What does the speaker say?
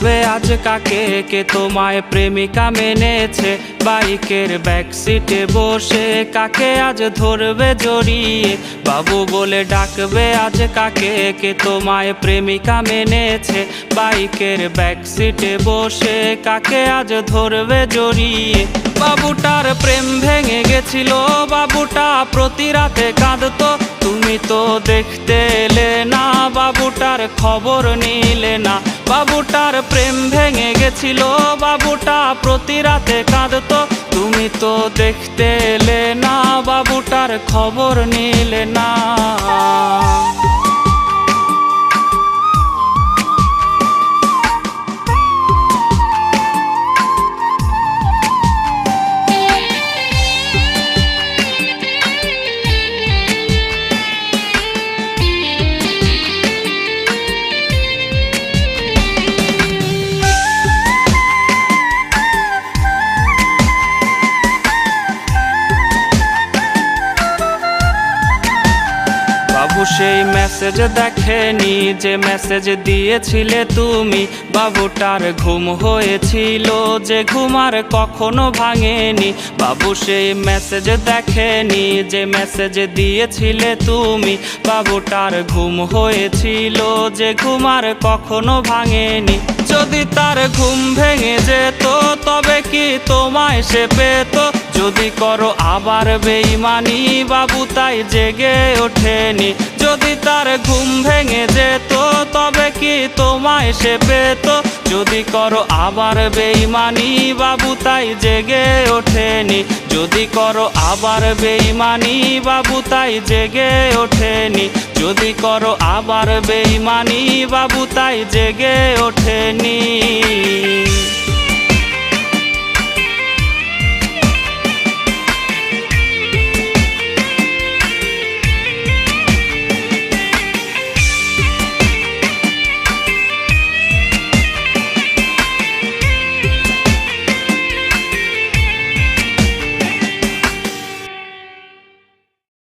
ডাকবে আজ কাকে, কে তোমায় প্রেমিকা মেনেছে? বাইকের ব্যাক সিটে বসে কাকে আজ ধরবে জড়িয়ে? বাবু বলে ডাকবে আজ কাকে, কে তোমায় প্রেমিকা মেনেছে? বাইকের ব্যাক সিটে বসে কাকে আজ ধরবে জড়িয়ে? বাবুটার প্রেম ভেঙে গেছিল, বাবুটা প্রতি রাতে কাঁদতো, তুমি তো দেখতে এলে না, বাবুটার খবর নিলে না। বাবুটার প্রেম ভেঙে গেছিল, বাবুটা প্রতি রাতে কাঁদতো, তুমি তো দেখতে এলে না, বাবুটার খবর নিলে না। বাবু সেই মেসেজ দেখেনি যে মেসেজ দিয়েছিলে তুমি, বাবুটার ঘুম হয়েছিল যে ঘুম আর কখনো ভাঙেনি। বাবু সেই মেসেজ দেখেনি যে মেসেজ দিয়েছিলে তুমি, বাবুটার ঘুম হয়েছিল যে ঘুম আর কখনো ভাঙেনি। যদি তার ঘুম ভেঙে যেত তবে কি তোমায় সে পেত? যদি করো আবার বেঈমানি, বাবু তাই জেগে ওঠেনি। যদি তার ঘুম ভেঙে যেত তবে কি তোমায় সে পেত? যদি করো আবার বেঈমানি, বাবু তাই জেগে ওঠেনি। যদি করো আবার বেঈমানি, বাবু তাই জেগে ওঠেনি। যদি করো আবার বেঈমানি, বাবু তাই জেগে ওঠেনি।